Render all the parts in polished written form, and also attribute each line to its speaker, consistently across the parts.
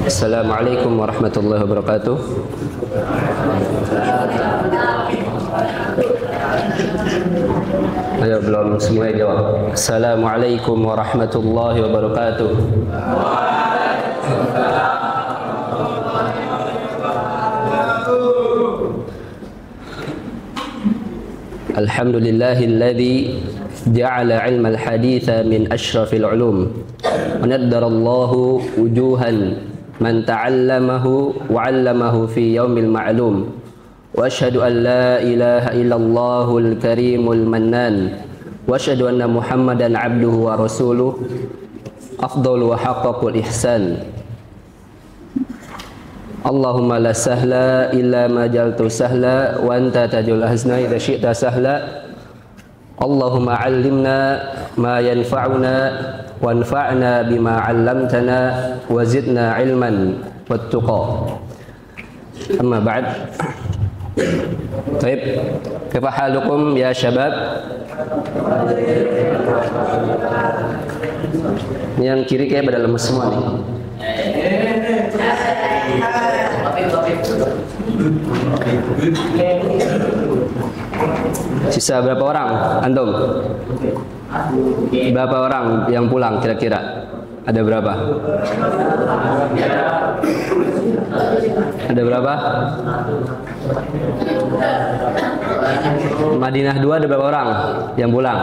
Speaker 1: Assalamualaikum warahmatullahi wabarakatuh. Ayo, belum semuanya jawab. Assalamualaikum warahmatullahi wabarakatuh. Alhamdulillahilladzi ja'ala ilmal haditha min ashrafil ulum wa naddarallahu wujuhan man ta'allamahu wa 'allamahu fi yaumil ma'lum wa asyhadu an la ilaha illallahul karimul mannan wa asyhadu anna muhammadan 'abduhu wa rasuluh afdalu wa haqqaqul ihsan. Allahumma la sahla illa ma jaltu sahla wa anta tajul hazna idza syi'ta sahla. Allahumma 'allimna ma yanfa'una wanfa'na bima 'allamtana wa zidna 'ilman wattaqa. Amma ba'd. Baik, kaifa halukum ya syabab? Yang kiri kayak pada lemes semua nih. Sisa berapa orang antum? Berapa orang yang pulang kira-kira? Ada berapa? Ada berapa? Madinah 2 ada berapa orang yang pulang?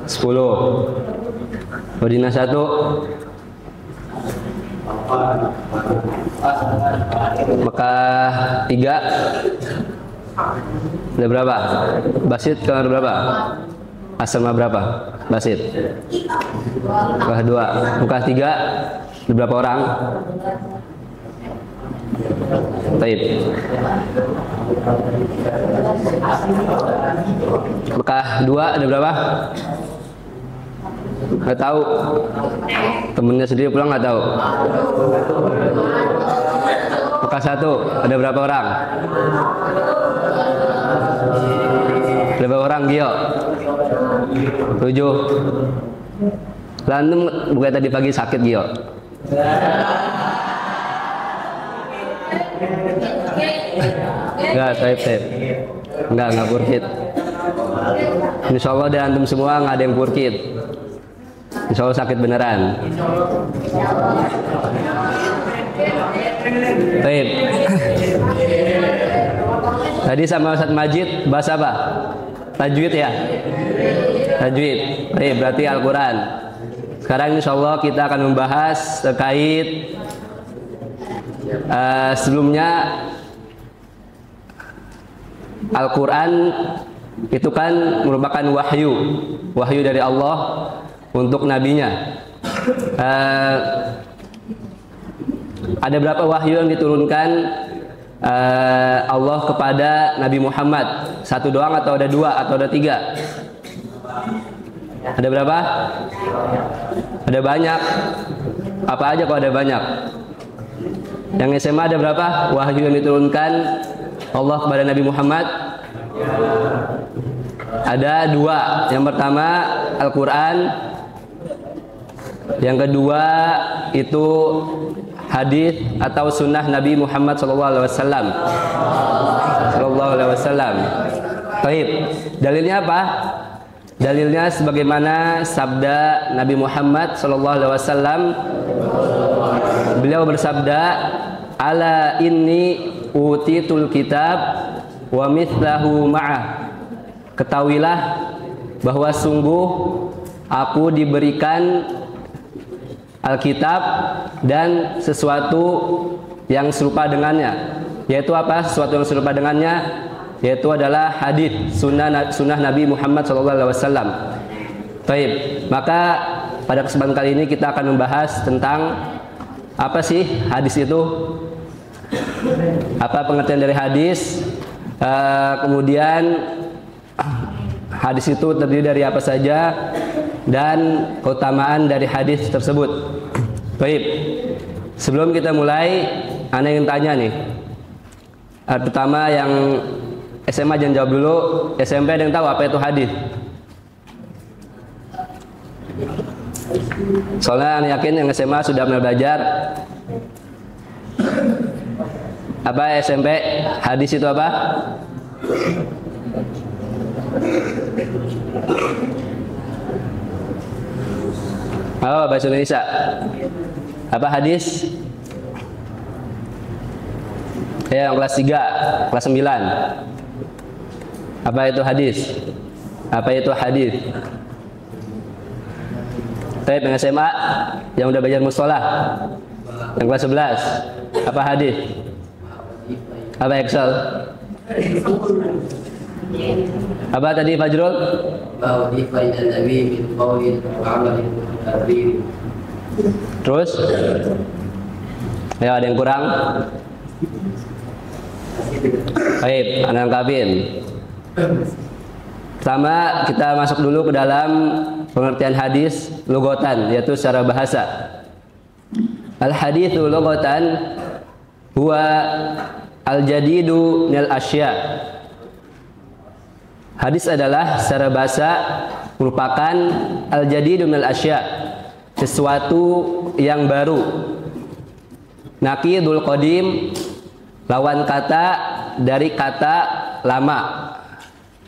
Speaker 1: 10. Madinah 1 Mekah 3 ada berapa? Basit kelar berapa? Asrama berapa? Basit Mekah 2 Mekah 3 ada berapa orang? Baik. Mekah 2 ada berapa? Nggak tahu. Temennya sendiri pulang nggak tahu. Mekah 1 ada berapa orang? Berapa orang Gio? 7. Lantum bukan tadi pagi sakit Gio? Enggak, saib. Enggak purkit. Insya Allah dari antum semua nggak ada yang purkit. Insya Allah sakit beneran. Baik. Tadi sama Ustaz Majid bahas apa? Tajwid ya? Tajwid. Baik, berarti Al-Quran. Sekarang insya Allah kita akan membahas terkait sebelumnya Al-Quran itu kan merupakan wahyu dari Allah untuk nabinya. Ada berapa wahyu yang diturunkan Allah kepada Nabi Muhammad? 1 doang atau ada 2 atau ada 3? Ada berapa? Ada banyak. Apa aja kalau ada banyak? Yang SMA ada berapa wahyu yang diturunkan Allah kepada Nabi Muhammad? Ada 2. Yang pertama Al-Quran. Yang kedua itu hadis atau sunnah Nabi Muhammad SAW. Baik. Dalilnya apa? Dalilnya sebagaimana sabda Nabi Muhammad SAW. Beliau bersabda, "Ala inni utitul kitab wa mithlahu ma'ah." Ketahuilah bahwa sungguh aku diberikan Alkitab dan sesuatu yang serupa dengannya. Yaitu apa? Sesuatu yang serupa dengannya yaitu adalah hadis sunnah Nabi Muhammad SAW. Baik, maka pada kesempatan kali ini kita akan membahas tentang apa sih hadis itu, apa pengertian dari hadis, kemudian hadis itu terdiri dari apa saja dan keutamaan dari hadis tersebut. Baik, sebelum kita mulai, ana ingin tanya nih. Pertama yang SMA jangan jawab dulu, SMP ada yang tahu apa itu hadis? Soalnya Anda yakin yang SMA sudah mulai belajar. Apa SMP? Hadis itu apa? Oh, bahasa Indonesia. Apa hadis? Ya, yang kelas 3, kelas 9. Apa itu hadis? Apa itu hadis? Baik, yang SMA yang udah belajar mustolah. Yang kelas 11. Apa hadis? Apa Excel? Apa tadi Fajrul? Terus? Ya, ada yang kurang? Baik, anak kabin. Pertama, kita masuk dulu ke dalam pengertian hadis lughatan, yaitu secara bahasa. Al-haditsu lughatan huwa al-jadidu minal asya. Hadis adalah secara bahasa merupakan al-jadidu minal asya, sesuatu yang baru. Naqidul qadim, lawan kata dari kata lama.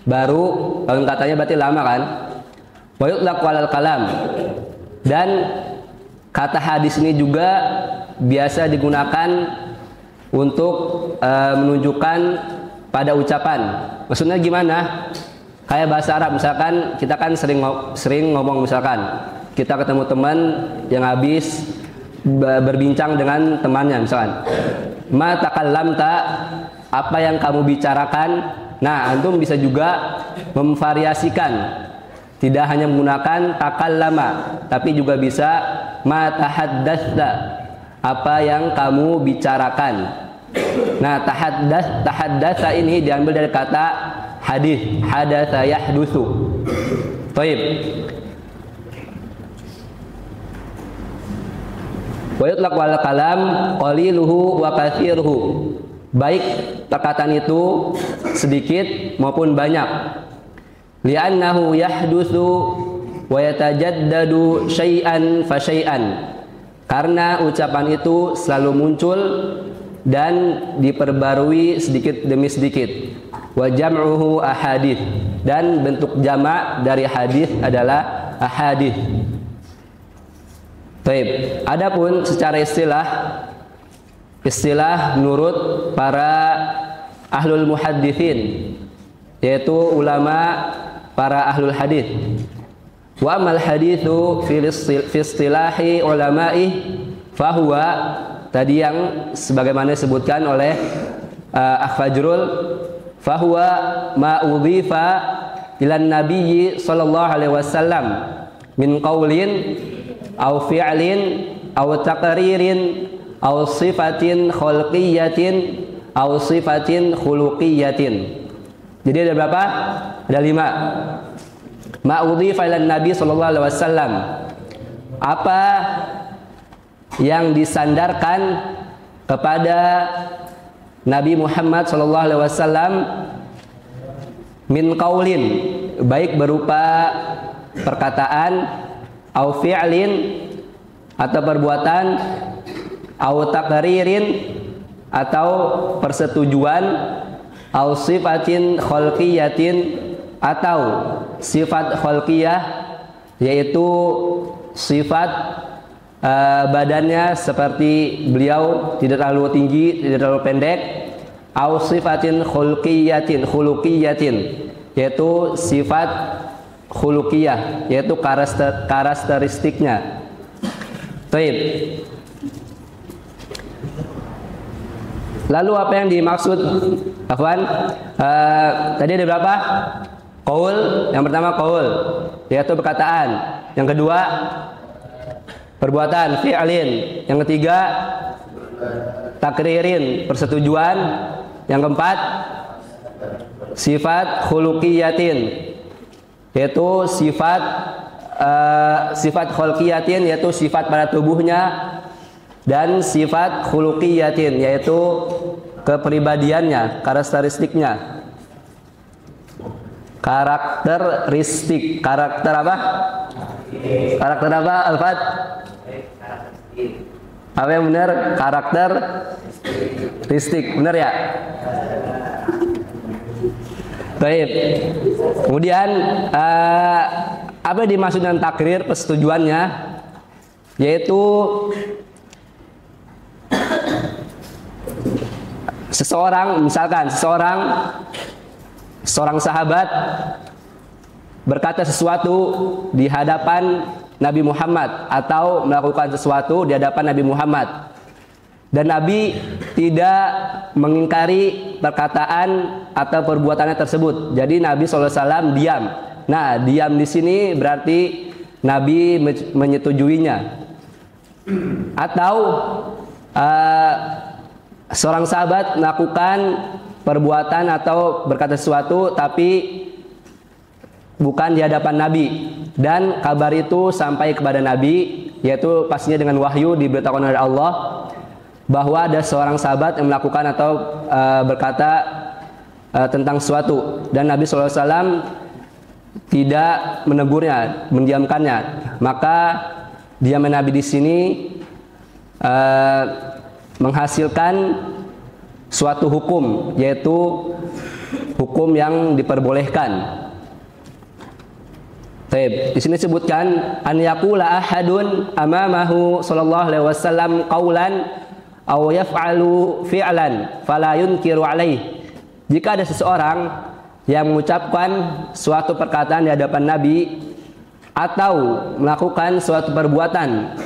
Speaker 1: Baru, lawan katanya berarti lama kan? Wa yutlaqu 'alal kalam. Dan kata hadis ini juga biasa digunakan untuk menunjukkan pada ucapan. Maksudnya gimana? Kayak bahasa Arab misalkan, kita kan sering ngomong, misalkan kita ketemu teman yang habis berbincang dengan temannya, misalkan ma takallamta, apa yang kamu bicarakan. Nah, antum bisa juga memvariasikan, tidak hanya menggunakan takallama, tapi juga bisa ma tahaddatsa, apa yang kamu bicarakan. Nah, tahaddatsa ini diambil dari kata hadis, hadatsa yahdutsu. Baik. Wa yutlaqu 'alal kalam qaliluhu wa katsiruhu. Baik perkataan itu sedikit maupun banyak. Li'annahu yahdutsu wa yatajaddadu syai'an fa syai'an. Karena ucapan itu selalu muncul dan diperbarui sedikit demi sedikit. Wa jam'uhu ahadits, dan bentuk jamak dari hadis adalah ahadits. Baik, adapun secara istilah menurut para ahlul muhadditsin, yaitu ulama para ahlul hadis. Wa amal haditsu fi istilahi ulama'i fahuwa, tadi yang sebagaimana disebutkan oleh Fajrul, fahuwa ma udhifa ilan nabiyyi sallallahu alaihi wasallam min qaulin aw fi'lin aw taqririn aw sifatin khulqiyatin aw sifatin khuluqiyatin. Jadi ada berapa? Ada 5. Ma'udhifa ilan Nabi sallallahu alaihi wasallam, apa yang disandarkan kepada Nabi Muhammad sallallahu alaihi wasallam, min qaulin, baik berupa perkataan, au fi'lin, atau perbuatan, au taqririn, atau persetujuan, au sifatin khalqiyatin, atau sifat khalqiyah, yaitu sifat badannya seperti beliau, tidak terlalu tinggi, tidak terlalu pendek. Au sifatin khuluqiyatin, yaitu sifat khuluqiyah, yaitu karakteristiknya. Baik. Lalu apa yang dimaksud, Afwan? Tadi ada berapa? Qaul. Yang pertama qaul, yaitu perkataan. Yang kedua perbuatan, fi'lin. Yang ketiga takririn, persetujuan. Yang keempat sifat khuluqiyatin, yaitu sifat khuluqiyatin, yaitu sifat pada tubuhnya, dan sifat khuluqiyatin, yaitu kepribadiannya, karakteristiknya. Karakter apa? Karakter apa, Alfat? Apa yang benar? Karakteristik. Benar ya? Baik. Kemudian apa yang dimaksud dengan takrir, persetujuannya? Yaitu misalkan seorang sahabat berkata sesuatu di hadapan Nabi Muhammad atau melakukan sesuatu di hadapan Nabi Muhammad, dan Nabi tidak mengingkari perkataan atau perbuatannya tersebut. Jadi Nabi SAW diam. Nah, diam di sini berarti Nabi menyetujuinya. Atau seorang sahabat melakukan perbuatan atau berkata sesuatu tapi bukan di hadapan Nabi, dan kabar itu sampai kepada Nabi, yaitu pastinya dengan wahyu diberitakan oleh Allah bahwa ada seorang sahabat yang melakukan atau berkata tentang sesuatu, dan Nabi SAW tidak menegurnya, mendiamkannya. Maka diamnya Nabi di sini menghasilkan suatu hukum, yaitu hukum yang diperbolehkan. Baik, di sini disebutkan an yaqula ahadun amamahu sallallahu alaihi wasallam qaulan aw yaf'alu fi'lan fala yunkiru alaih. Jika ada seseorang yang mengucapkan suatu perkataan di hadapan Nabi atau melakukan suatu perbuatan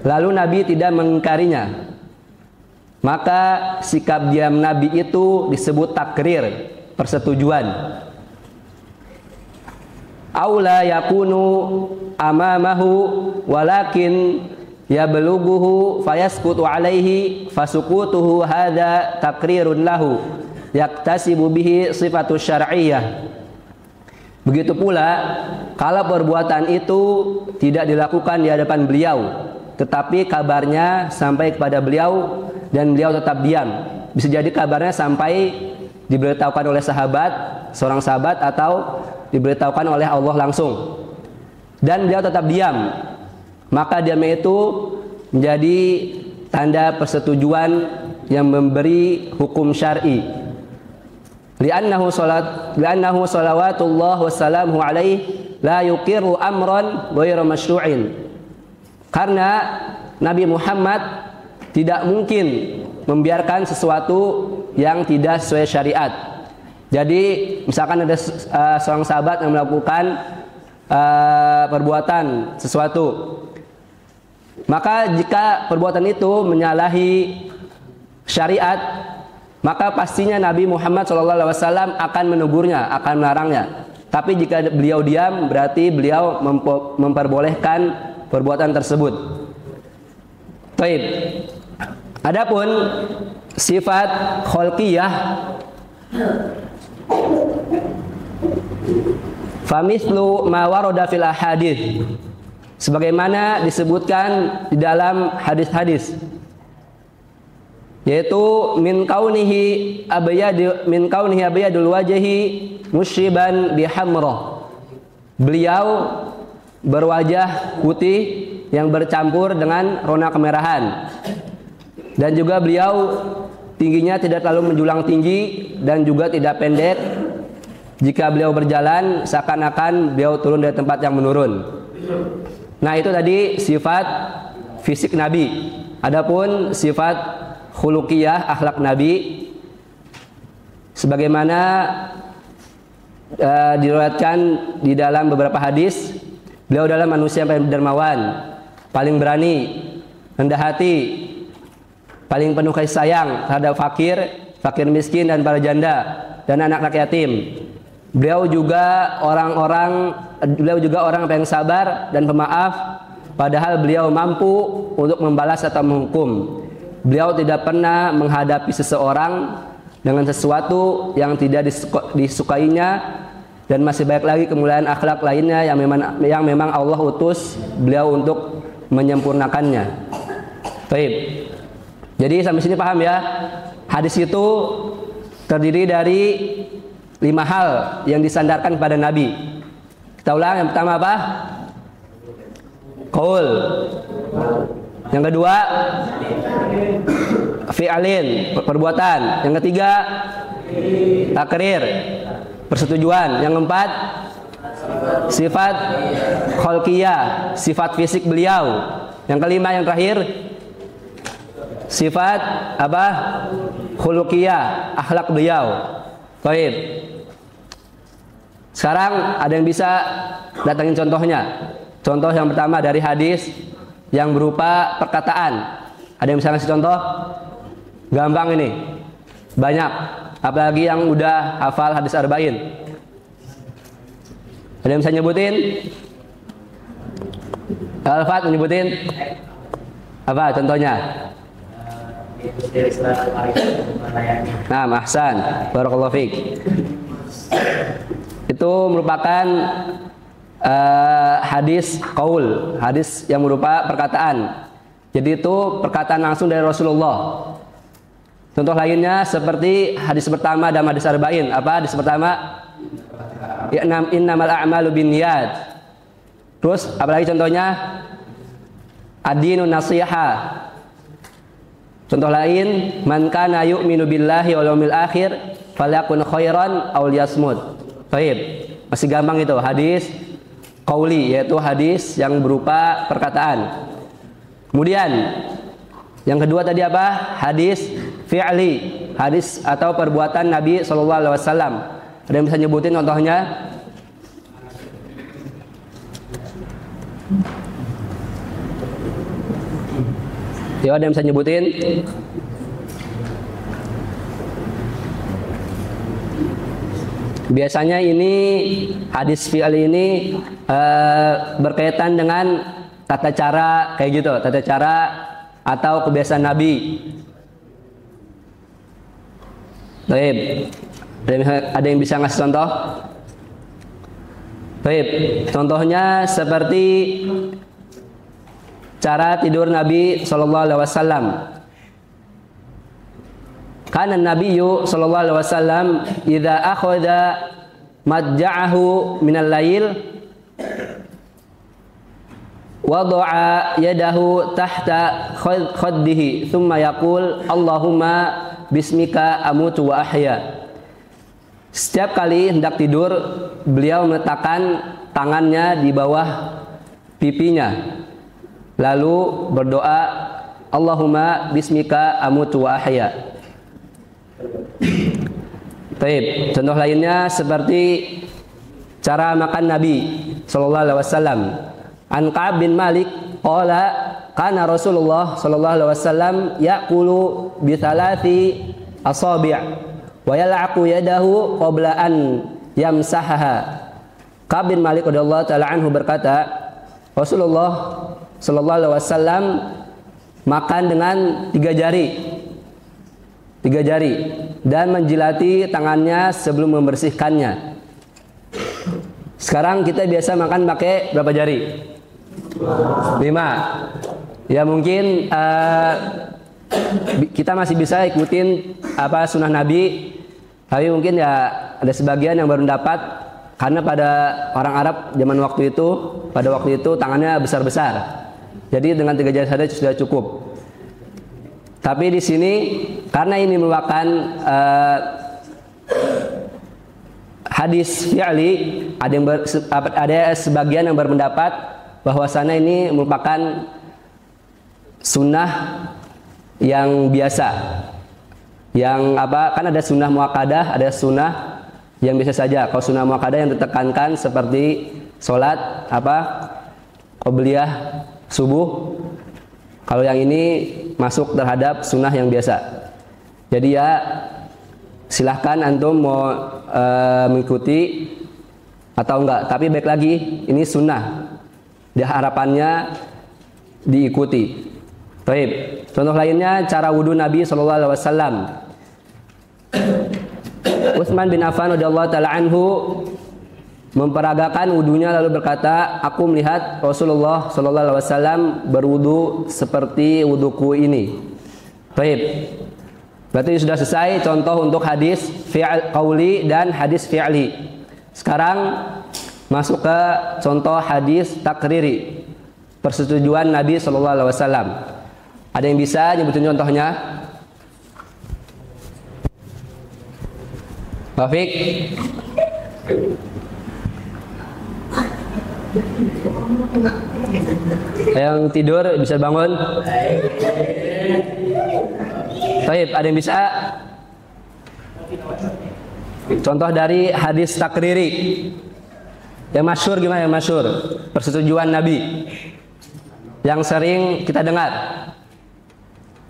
Speaker 1: lalu Nabi tidak mengingkarinya, maka sikap diam Nabi itu disebut takrir, persetujuan. Aula yakunu amamahu walakin yablughuhu fayasqutu alaihi fasukutuhu hadza takrirun lahu yaktasibu bihi sifatu syar'iyyah. Begitu pula kalau perbuatan itu tidak dilakukan di hadapan beliau, tetapi kabarnya sampai kepada beliau dan beliau tetap diam. Bisa jadi kabarnya sampai diberitahukan oleh seorang sahabat atau diberitahukan oleh Allah langsung, dan beliau tetap diam, maka diamnya itu menjadi tanda persetujuan yang memberi hukum syar'i. Li'annahu salawatullah wassalamuhu alaihi la yuqiru amran ghairu masyru'in. Karena Nabi Muhammad tidak mungkin membiarkan sesuatu yang tidak sesuai syariat. Jadi misalkan ada seorang sahabat yang melakukan perbuatan sesuatu, maka jika perbuatan itu menyalahi syariat, maka pastinya Nabi Muhammad SAW akan menegurnya, akan melarangnya. Tapi jika beliau diam, berarti beliau memperbolehkan perbuatan tersebut. Baik. Adapun sifat kholqiyah, famithlu ma warada fil ahadits, sebagaimana disebutkan di dalam hadis-hadis, yaitu min kaunihi abyadul wajhi musyriban bihamra. Beliau berwajah putih yang bercampur dengan rona kemerahan, dan juga beliau tingginya tidak terlalu menjulang tinggi dan juga tidak pendek. Jika beliau berjalan seakan-akan beliau turun dari tempat yang menurun. Nah, itu tadi sifat fisik Nabi. Adapun sifat khuluqiyah, akhlak Nabi, sebagaimana diriwayatkan di dalam beberapa hadis, beliau adalah manusia yang paling dermawan, paling berani, rendah hati, paling penuh kasih sayang terhadap fakir miskin dan para janda dan anak-anak yatim. Beliau juga orang yang sabar dan pemaaf, padahal beliau mampu untuk membalas atau menghukum. Beliau tidak pernah menghadapi seseorang dengan sesuatu yang tidak disukainya, dan masih banyak lagi kemuliaan akhlak lainnya yang memang Allah utus beliau untuk menyempurnakannya. Baik. Jadi sampai sini paham ya? Hadis itu terdiri dari 5 hal yang disandarkan kepada Nabi. Kita ulang, yang pertama apa? qaul. Yang kedua, fi'alin, perbuatan. Yang ketiga, takrir, persetujuan. Yang keempat, sifat kholqiyah, sifat fisik beliau. Yang kelima, yang terakhir, sifat apa? Khuluqiyah, akhlak beliau. Baik. Sekarang ada yang bisa datangin contohnya. Contoh yang pertama dari hadis yang berupa perkataan. Ada yang bisa ngasih contoh? Gampang ini. Banyak. Apalagi yang udah hafal hadis arba'in. Ada yang bisa nyebutin? Al-Fat nyebutin? Apa contohnya? Nah, ahsan. Barakallahu fiik. Itu merupakan hadis qaul, hadis yang berupa perkataan. Jadi itu perkataan langsung dari Rasulullah. Contoh lainnya seperti hadis pertama dalam hadis arba'in. Apa hadis pertama? Innamal a'malu binniyat. Terus apalagi contohnya? Ad-dinun nasiha. Contoh lain, man kana yu'minu billahi wal yawmil akhir falyakun khairan aw liyasmut. Baik. Masih gampang itu hadis qauli, yaitu hadis yang berupa perkataan. Kemudian yang kedua tadi apa? Hadis fi'li, hadis atau perbuatan Nabi SAW. Ada yang bisa nyebutin contohnya? Ya, ada yang bisa nyebutin? Biasanya ini hadis fi'li ini berkaitan dengan tata cara kayak gitu, tata cara atau kebiasaan Nabi. Baik. Ada yang bisa ngasih contoh? Baik. Contohnya seperti cara tidur Nabi sallallahu alaihi wasallam. Kana Nabiyyu sallallahu alaihi wasallam idza akhadha madja'ahu minal lail wada'a yadahu tahta khaddihi thumma yaqul Allahumma bismika amutu wa ahya. Setiap kali hendak tidur beliau meletakkan tangannya di bawah pipinya lalu berdoa Allahumma bismika amutu wa ahya. Baik, contoh lainnya seperti cara makan Nabi sallallahu alaihi wasallam. An Ka'ab bin Malik qala kana Rasulullah sallallahu alaihi wasallam ya'kulu bi thalathi asabi' wa yal'aqu yadahu qabla an yamsahaha. Ka'ab bin Malik radhiyallahu taala anhu berkata, Rasulullah sallallahu alaihi wasallam makan dengan tiga jari dan menjilati tangannya sebelum membersihkannya. Sekarang kita biasa makan pakai berapa jari? 5. Ya mungkin kita masih bisa ikutin apa sunnah Nabi, tapi mungkin ya ada sebagian yang baru dapat karena pada orang Arab zaman waktu itu tangannya besar-besar. Jadi dengan 3 jari saja sudah cukup. Tapi di sini karena ini merupakan hadis fi'li, ada sebagian yang berpendapat bahwasanya ini merupakan sunnah yang biasa. Yang apa? Kan ada sunnah muakkadah, ada sunnah yang biasa saja. Kalau sunnah muakkadah yang ditekankan seperti sholat qobliyah subuh. Kalau yang ini masuk terhadap sunnah yang biasa. Jadi ya silahkan antum mau mengikuti atau enggak. Tapi baik lagi ini sunnah. Dia harapannya diikuti. Baik. Contoh lainnya cara wudhu Nabi sallallahu alaihi wasallam. Utsman bin Affan radhiyallahu taala anhu memperagakan wudunya lalu berkata, aku melihat Rasulullah sallallahu alaihi wasallam berwudu seperti wuduku ini. Baik. Berarti sudah selesai contoh untuk hadis fi'al qauli dan hadis fi'li. Sekarang masuk ke contoh hadis takriri. persetujuan Nabi Shallallahu Alaihi Wasallam. Ada yang bisa nyebutin contohnya? Taufik? Yang tidur bisa bangun? Baik, ada yang bisa? Contoh dari hadis takriri yang masyhur, gimana yang masyhur? Persetujuan Nabi yang sering kita dengar.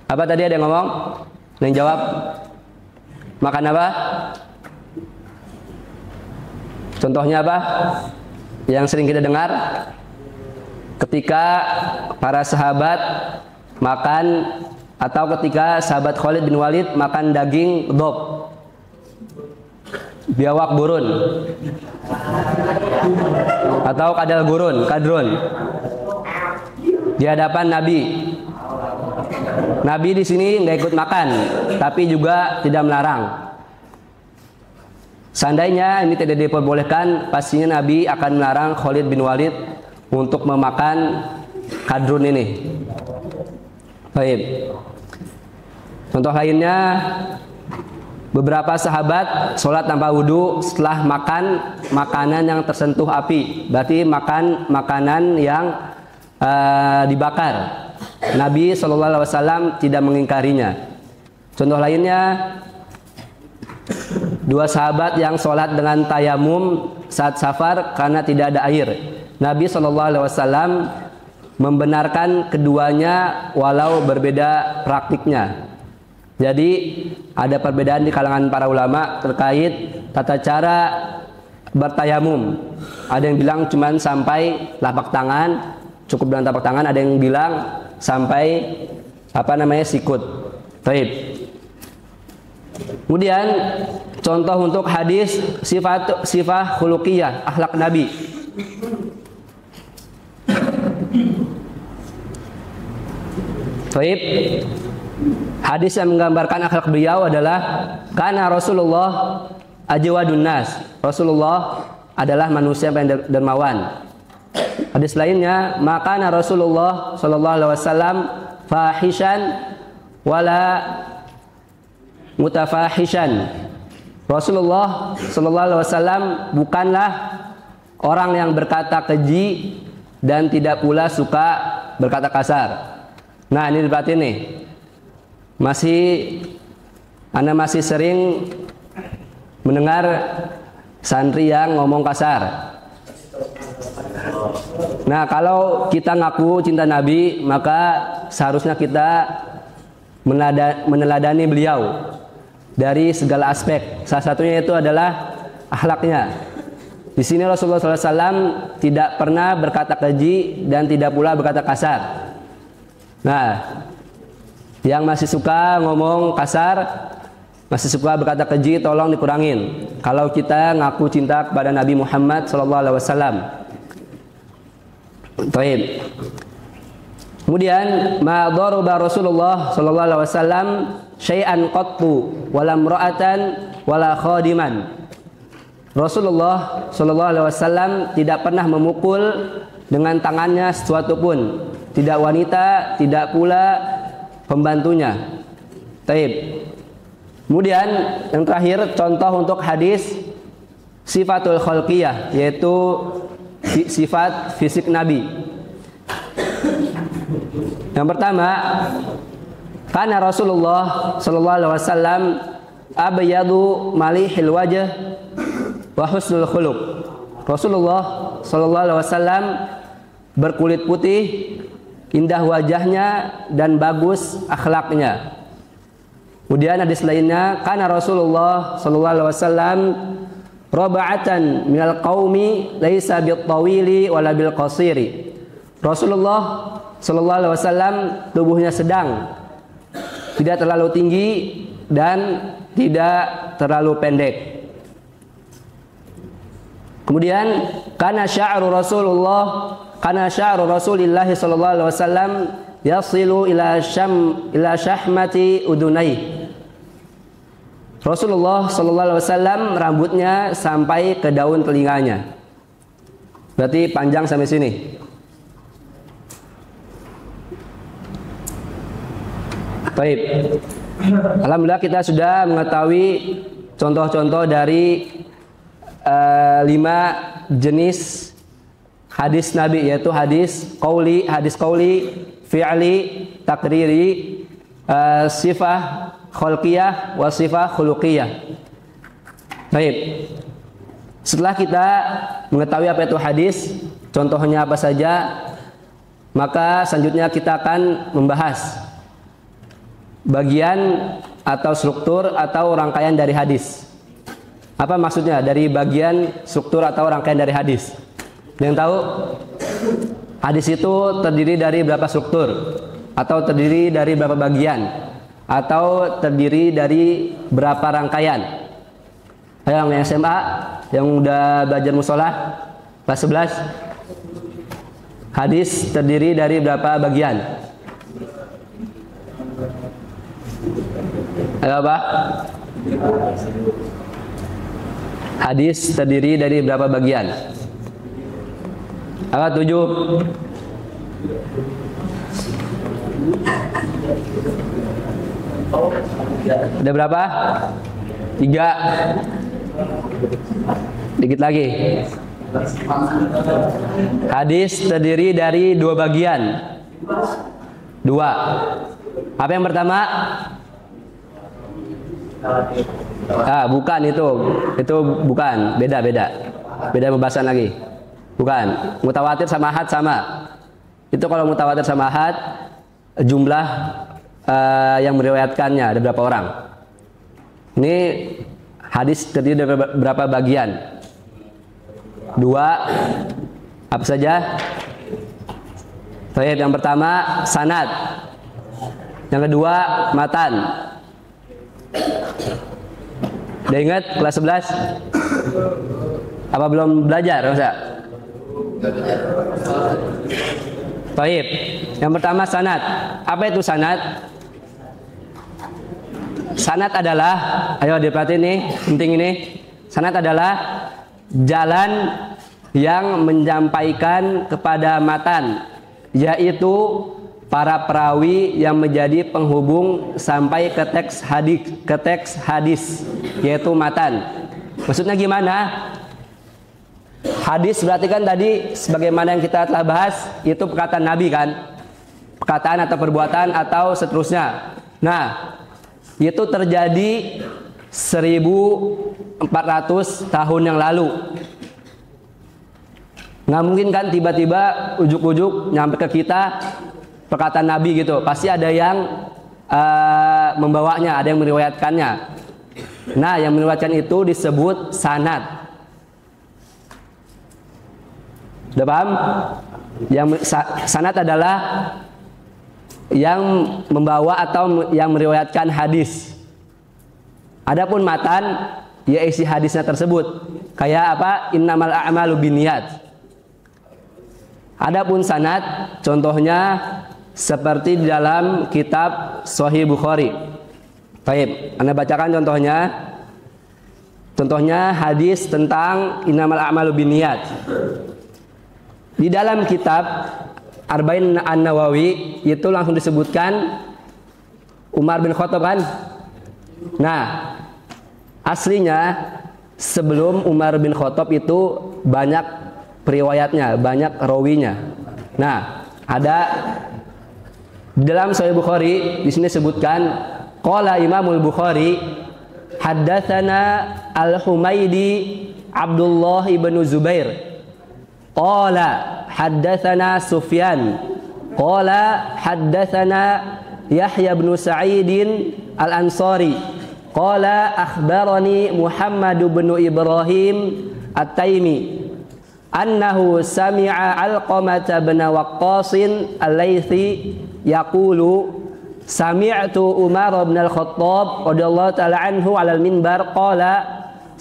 Speaker 1: Apa tadi, ada yang ngomong? Yang jawab? Makan apa? Contohnya apa? Yang sering kita dengar ketika para sahabat makan, atau ketika sahabat Khalid bin Walid makan daging dob, biawak gurun, atau kadal gurun, kadrun, di hadapan Nabi. Nabi di sini nggak ikut makan, tapi juga tidak melarang. Seandainya ini tidak diperbolehkan, pastinya Nabi akan melarang Khalid bin Walid untuk memakan kadrun ini. Baik. Contoh lainnya, beberapa sahabat sholat tanpa wudhu setelah makan makanan yang tersentuh api, berarti makan makanan yang dibakar. Nabi SAW tidak mengingkarinya. Contoh lainnya, dua sahabat yang sholat dengan tayamum saat safar karena tidak ada air. Nabi SAW membenarkan keduanya walau berbeda praktiknya. Jadi ada perbedaan di kalangan para ulama terkait tata cara bertayamum. Ada yang bilang cuman sampai telapak tangan, cukup dengan telapak tangan. Ada yang bilang sampai sikut. Baik. Kemudian contoh untuk hadis sifat khuluqiyah, akhlak Nabi. Baik. Hadis yang menggambarkan akhlak beliau adalah kana Rasulullah ajwadun nas. Rasulullah adalah manusia yang paling dermawan. Hadis lainnya, maka Rasulullah sallallahu alaihi wasallam fahishan wala mutafahishan. Rasulullah sallallahu alaihi wasallam bukanlah orang yang berkata keji dan tidak pula suka berkata kasar. Nah, ini diperhatiin nih. Anda masih sering mendengar santri yang ngomong kasar. Nah, kalau kita ngaku cinta Nabi, maka seharusnya kita meneladani beliau dari segala aspek. Salah satunya itu adalah akhlaknya. Di sini Rasulullah SAW tidak pernah berkata keji dan tidak pula berkata kasar. Nah, yang masih suka ngomong kasar, masih suka berkata keji, tolong dikurangin. Kalau kita ngaku cinta kepada Nabi Muhammad SAW. Baik. Kemudian, ma daraba Rasulullah SAW syai'an qattu wala imra'atan wala khadiman. Rasulullah SAW tidak pernah memukul dengan tangannya sesuatu pun, tidak wanita, tidak pula pembantunya. Taib. Kemudian yang terakhir, contoh untuk hadis sifatul khalqiyah, yaitu sifat fisik Nabi. Yang pertama, karena Rasulullah sallallahu alaihi wasallam abyadu malihil wajh wa husnul khuluq. Rasulullah sallallahu alaihi wasallam berkulit putih, indah wajahnya dan bagus akhlaknya. Kemudian hadis lainnya, karena Rasulullah sallallahu alaihi wasallam raba'atan minal qaumi laisa bil tawili wala bil qasiri. Rasulullah sallallahu alaihi wasallam tubuhnya sedang, tidak terlalu tinggi dan tidak terlalu pendek. Kemudian kana sya'ru Rasulillah sallallahu alaihi wasallam yasilu ila syahmati udunai. Rasulullah sallallahu alaihi wasallam rambutnya sampai ke daun telinganya. Berarti panjang sampai sini. Baik. Alhamdulillah kita sudah mengetahui contoh-contoh dari 5 jenis hadis Nabi, yaitu hadis qauli, fi'li, takriri, sifah khalqiyah, wa sifah khuluqiyah. Baik. Setelah kita mengetahui apa itu hadis, contohnya apa saja, maka selanjutnya kita akan membahas bagian atau struktur atau rangkaian dari hadis. Apa maksudnya dari bagian, struktur atau rangkaian dari hadis? Ada yang tahu? Hadis itu terdiri dari berapa struktur? Atau terdiri dari berapa bagian? Atau terdiri dari berapa rangkaian? Ayo yang SMA, yang udah belajar musola, kelas 11. Hadis terdiri dari berapa bagian? Ayo apa? Hadis terdiri dari berapa bagian? Apa? 7. Ada berapa? 3. Dikit lagi. Hadis terdiri dari 2 bagian. 2. Apa yang pertama? Bukan itu. Itu bukan. Beda pembahasan lagi. Bukan. Mutawatir sama ahad sama. Itu kalau mutawatir sama ahad, jumlah yang meriwayatkannya ada berapa orang. Ini hadis terdiri dari berapa bagian? 2. Apa saja? Baik, yang pertama sanad. Yang kedua matan. Udah ingat kelas 11? Apa belum belajar, masa? Baik. Yang pertama sanad. Apa itu sanad? Sanad adalah, ayo diperhatiin nih, penting ini. Sanad adalah jalan yang menyampaikan kepada matan, yaitu para perawi yang menjadi penghubung sampai ke teks hadis, yaitu matan. Maksudnya gimana? Hadis berarti kan tadi sebagaimana yang kita telah bahas, itu perkataan Nabi kan? Perkataan atau perbuatan atau seterusnya. Nah, itu terjadi 1400 tahun yang lalu. Nggak mungkin kan tiba-tiba ujuk-ujuk nyampe ke kita perkataan Nabi gitu. Pasti ada yang membawanya, ada yang meriwayatkannya. Nah, yang meriwayatkan itu disebut sanad. Udah paham? Yang sanad adalah yang membawa atau yang meriwayatkan hadis. Adapun matan, ya isi hadisnya tersebut. Kayak apa? Innamal a'malu binniyat. Adapun sanad, contohnya seperti di dalam kitab Sahih Bukhari. Baik, Anda bacakan contohnya. Contohnya hadis tentang innamal a'malu binniyat. Di dalam kitab Arba'in An-Nawawi itu langsung disebutkan Umar bin Khattab kan? Nah, aslinya sebelum Umar bin Khattab itu banyak periwayatnya, banyak rawinya. Nah, ada di dalam Sahih Bukhari di sini disebutkan qala Imamul Bukhari haddatsana Al-Humaidi Abdullah ibn Zubair qala haddatsana Sufyan qala haddatsana Yahya bin Sa'id Al-Ansari qala akhbarani Muhammad bin Ibrahim At-Taimi annahu sami'a Alqamah bin Waqqas Al-Laitsi yaqulu sami'tu Umar bin Al-Khattab radhiyallahu ta'ala anhu 'ala al-minbar qala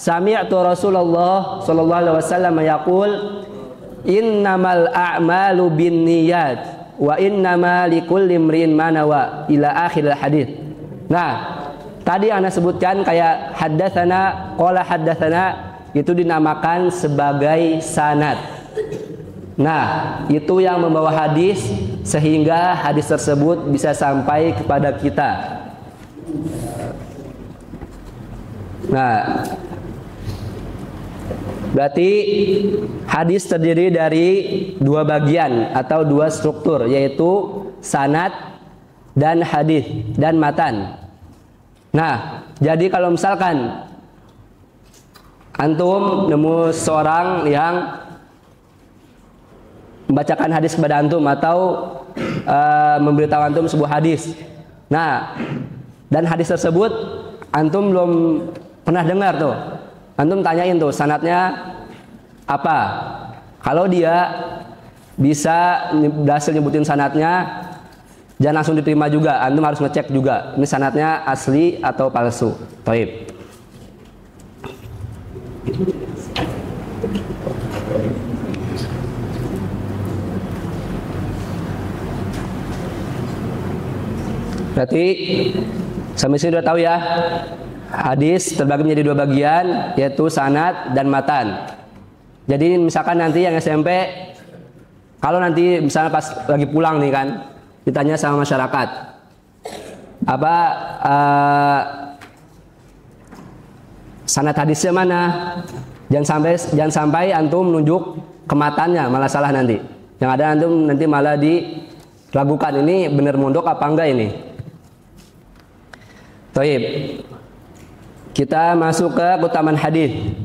Speaker 1: sami'tu Rasulullah sallallahu alaihi wasallam yaqul innamal a'malu binniyat wa innama likulli imrin ma nawa ila akhir hadis. Nah, tadi Anda sebutkan kayak haddatsana, qala haddatsana itu dinamakan sebagai sanad. Nah, itu yang membawa hadis sehingga hadis tersebut bisa sampai kepada kita. Nah, berarti hadis terdiri dari dua bagian atau dua struktur, yaitu sanad dan hadis dan matan. Nah, jadi kalau misalkan antum nemu seorang yang membacakan hadis kepada antum atau memberitahu antum sebuah hadis. Nah, dan hadis tersebut antum belum pernah dengar tuh. Antum tanyain tuh sanadnya apa. Kalau dia bisa berhasil nyebutin sanadnya, jangan langsung diterima juga. Antum harus ngecek juga ini sanadnya asli atau palsu. Baik. Berarti sampai sini sudah tahu ya, hadis terbagi menjadi dua bagian, yaitu sanad dan matan. Jadi misalkan nanti yang SMP, kalau nanti misalnya pas lagi pulang nih kan, ditanya sama masyarakat, apa sanad hadisnya mana? Jangan sampai antum menunjuk ke matanya, malah salah nanti. Yang ada antum nanti malah diragukan, ini benar mondok apa enggak ini. Baik, kita masuk ke keutamaan hadis.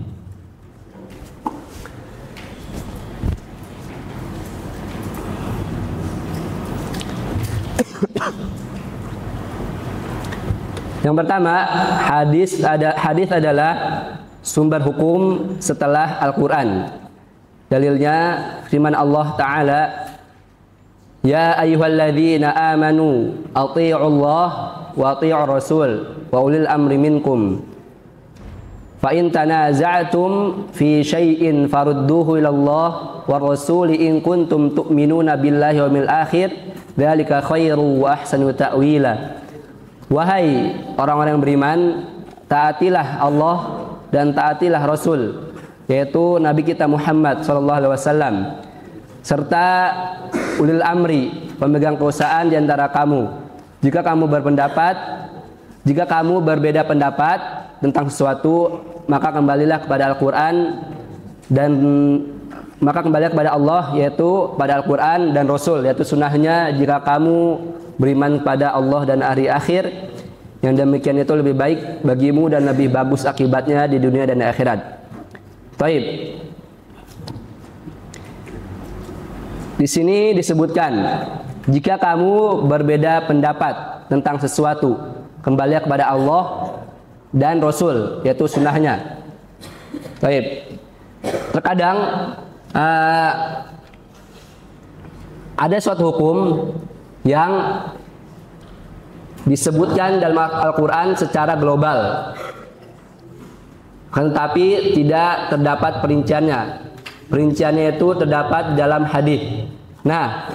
Speaker 1: Yang pertama, hadis adalah sumber hukum setelah Al-Quran. Dalilnya firman Allah Ta'ala, Ya ayyuhalladzina amanu athi'ullah wa athi'ur rasul wa ulil amri minkum fa in tanaza'tum fi syai'in farudduhu ilallah war rasuli in kuntum tu'minuna billahi wal yawmil akhir dzalika khairu wa ahsanu ta'wila. Wahai orang-orang yang beriman, taatilah Allah dan taatilah Rasul, yaitu Nabi kita Muhammad SAW, serta ulil amri, pemegang kekuasaan di antara kamu. Jika kamu berbeda pendapat tentang sesuatu, maka kembalilah kepada Al-Quran dan maka kembalilah kepada Allah, yaitu pada Al-Quran dan Rasul, yaitu sunnahnya. Jika kamu beriman pada Allah dan hari akhir, yang demikian itu lebih baik bagimu dan lebih bagus akibatnya di dunia dan di akhirat. Baik. Di sini disebutkan, jika kamu berbeda pendapat tentang sesuatu, kembali kepada Allah dan Rasul, yaitu sunnahnya. Baik. Terkadang ada suatu hukum yang disebutkan dalam Al-Quran secara global, tetapi tidak terdapat perinciannya. Perinciannya itu terdapat dalam hadis. Nah,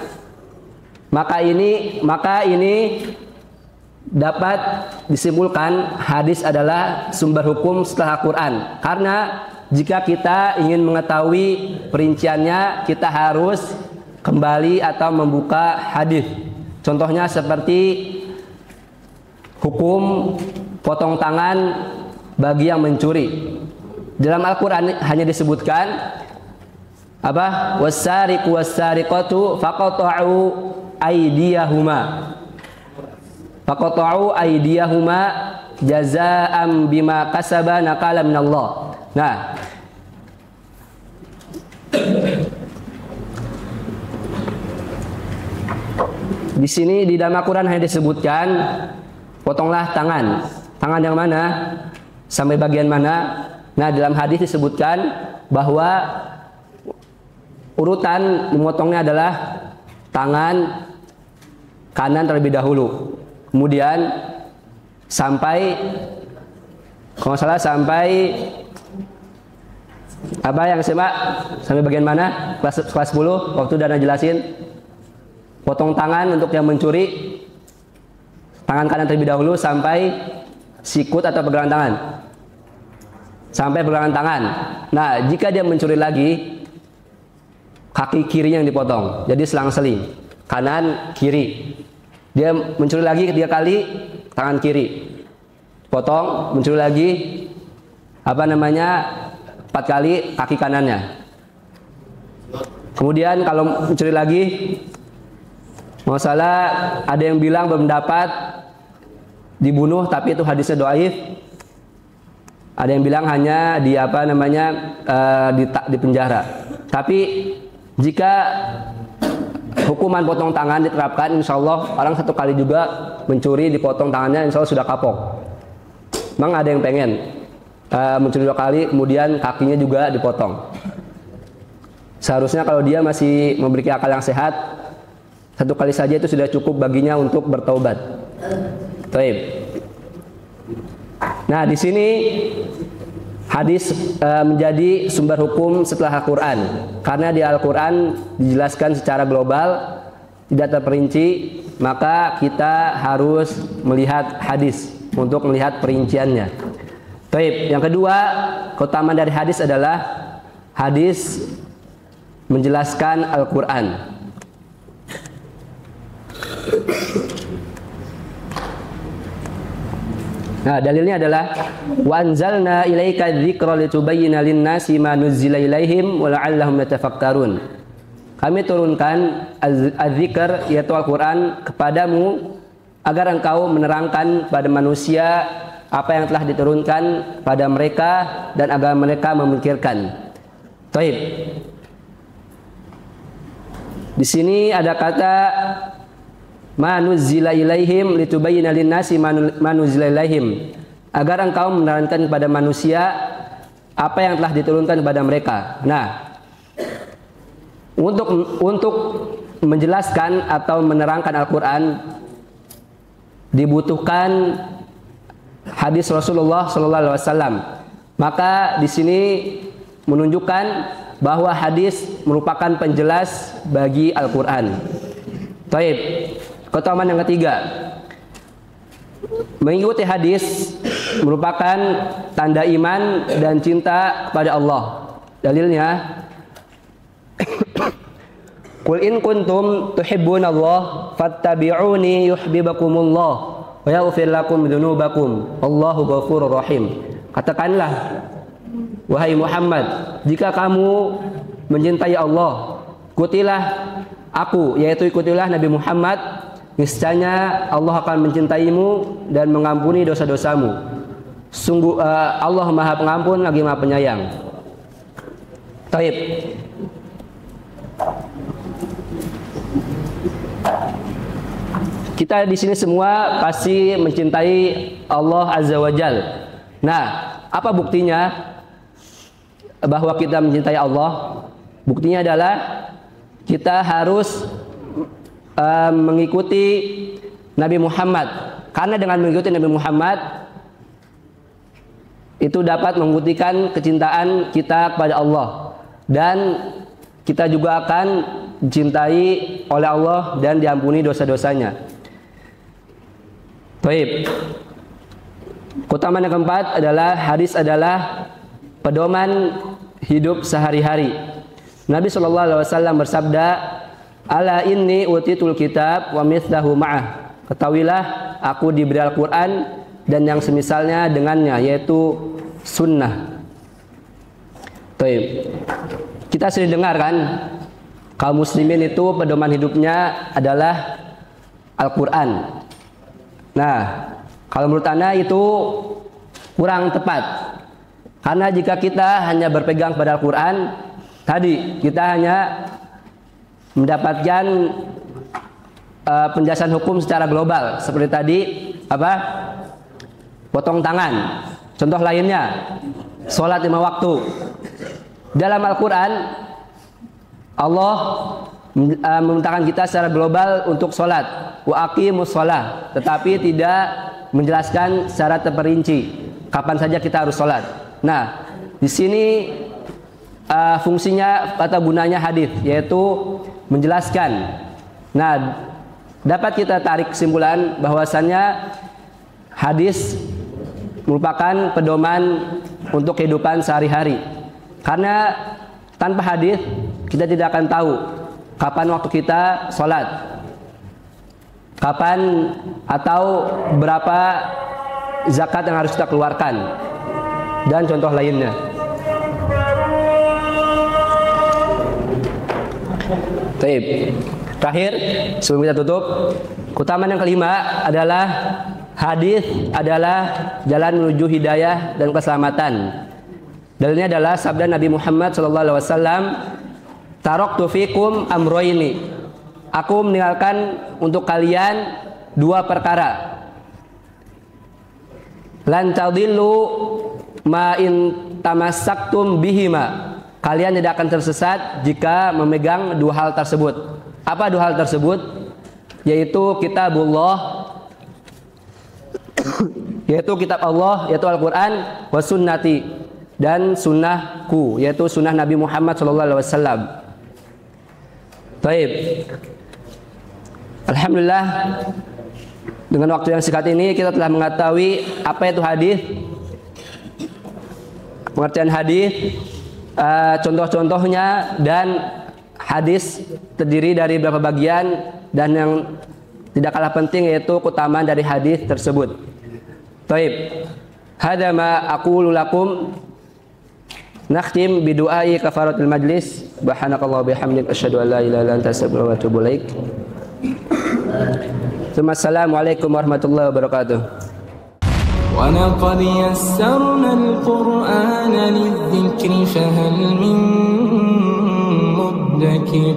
Speaker 1: maka ini dapat disimpulkan hadis adalah sumber hukum setelah Al-Quran. Karena jika kita ingin mengetahui perinciannya, kita harus kembali atau membuka hadis. Contohnya seperti hukum potong tangan bagi yang mencuri. Dalam Al-Quran hanya disebutkan apa? Wassariqu wassariqatu faqata'u aydiyahuma jazaa'an bima kasaba nakala minallah. Nah, di sini di dalam Al-Quran hanya disebutkan potonglah tangan. Tangan yang mana? Sampai bagian mana? Nah, dalam hadis disebutkan bahwa urutan memotongnya adalah tangan kanan terlebih dahulu. Kemudian sampai, kalau salah sampai apa yang SMA? Sampai bagian mana? Kelas 10 waktu Dana jelasin. Potong tangan untuk yang mencuri, tangan kanan terlebih dahulu sampai sikut atau pergelangan tangan. Sampai pergelangan tangan. Nah, jika dia mencuri lagi, kaki kirinya yang dipotong. Jadi selang-seling, kanan kiri. Dia mencuri lagi 3 kali, tangan kiri potong, mencuri lagi 4 kali kaki kanannya. Kemudian kalau mencuri lagi, masalah ada yang bilang berpendapat dibunuh, tapi itu hadisnya dhaif. Ada yang bilang hanya di penjara. Tapi jika hukuman potong tangan diterapkan, insya Allah orang 1 kali juga mencuri dipotong tangannya, insya Allah sudah kapok. Memang ada yang pengen mencuri 2 kali, kemudian kakinya juga dipotong. Seharusnya kalau dia masih memiliki akal yang sehat, 1 kali saja itu sudah cukup baginya untuk bertaubat. Baik. Nah, di sini hadis menjadi sumber hukum setelah Al-Quran, karena di Al-Quran dijelaskan secara global, tidak terperinci, maka kita harus melihat hadis untuk melihat perinciannya. Baik, yang kedua, keutamaan dari hadis adalah hadis menjelaskan Al-Quran. Nah, dalilnya adalah wa anzalna ilaika dzikra litubayyana lin-nasi ma nuzzila ilaihim wa la'allahum yatafakkarun. Kami turunkan az-dzikr yaitu Al-Qur'an kepadamu agar engkau menerangkan pada manusia apa yang telah diturunkan pada mereka dan agar mereka memikirkan. Baik. Di sini ada kata manuzzila ilaihim litubayyana lin-nasi manuzzila ilaihim, agar engkau menerangkan kepada manusia apa yang telah diturunkan kepada mereka. Nah, untuk menjelaskan atau menerangkan Al-Qur'an dibutuhkan hadis Rasulullah sallallahu alaihi wasallam. Maka di sini menunjukkan bahwa hadis merupakan penjelas bagi Al-Qur'an. Baik. Keutamaan yang ketiga, mengikuti hadis merupakan tanda iman dan cinta kepada Allah. Dalilnya, qul in kuntum tuhibbunallah fattabi'uni yuhibbukumullah wa yaghfir lakum dzunubakum wallahu ghafurur rahim. Katakanlah, wahai Muhammad, jika kamu mencintai Allah, ikutilah aku, yaitu ikutilah Nabi Muhammad, niscaya Allah akan mencintaimu dan mengampuni dosa-dosamu. Sungguh Allah Maha Pengampun lagi Maha Penyayang. Taib. Kita di sini semua pasti mencintai Allah Azza wa Jal. Nah, apa buktinya bahwa kita mencintai Allah? Buktinya adalah kita harus mengikuti Nabi Muhammad, karena dengan mengikuti Nabi Muhammad itu dapat membuktikan kecintaan kita kepada Allah, dan kita juga akan dicintai oleh Allah dan diampuni dosa-dosanya. Baik. Keutamaan yang keempat adalah hadis adalah pedoman hidup sehari-hari. Nabi SAW bersabda, ala inni utitul kitab wa mithlahu ma'ah. Ketahuilah aku diberi Al-Quran dan yang semisalnya dengannya, yaitu sunnah. Baik. Kita sering dengar kan, kaum muslimin itu pedoman hidupnya adalah Al-Quran. Nah, kalau menurut Anda itu kurang tepat. Karena jika kita hanya berpegang pada Al-Quran, tadi kita hanya mendapatkan penjelasan hukum secara global, seperti tadi potong tangan. Contoh lainnya, sholat 5 waktu. Dalam Al-Quran, Allah memerintahkan kita secara global untuk sholat, wa aqimus sholat, tetapi tidak menjelaskan secara terperinci kapan saja kita harus sholat. Nah, di sini fungsinya atau gunanya hadis, yaitu menjelaskan. Nah, dapat kita tarik kesimpulan bahwasannya hadis merupakan pedoman untuk kehidupan sehari-hari. Karena tanpa hadis kita tidak akan tahu kapan waktu kita sholat, kapan atau berapa zakat yang harus kita keluarkan, dan contoh lainnya. Baik. Terakhir, sebelum kita tutup, keutamaan yang kelima adalah hadis adalah jalan menuju hidayah dan keselamatan. Dalilnya adalah sabda Nabi Muhammad SAW, "Taraktu fikum amroini." Aku meninggalkan untuk kalian dua perkara. Lan tadillu ma in tamassaktum bihima. Kalian tidak akan tersesat jika memegang dua hal tersebut. Apa dua hal tersebut? Yaitu kitabullah, yaitu kitab Allah, yaitu Al-Quran, wa sunnati, dan sunnahku, yaitu sunnah Nabi Muhammad SAW. Baik. Alhamdulillah, dengan waktu yang singkat ini kita telah mengetahui apa itu hadis, pengertian hadis, contoh-contohnya, dan hadis terdiri dari berapa bagian, dan yang tidak kalah penting yaitu keutamaan dari hadis tersebut. Baik. Hadza ma aqulu lakum. Nakhtim bi du'ai kafaratul majlis. Subhanakallah bihamdik asyhadu an la ilaha illa anta astaghfiruka wa atubu ilaik. Assalamualaikum warahmatullahi wabarakatuh.
Speaker 2: ولقد يسرنا القرآن للذكر فهل من مدكر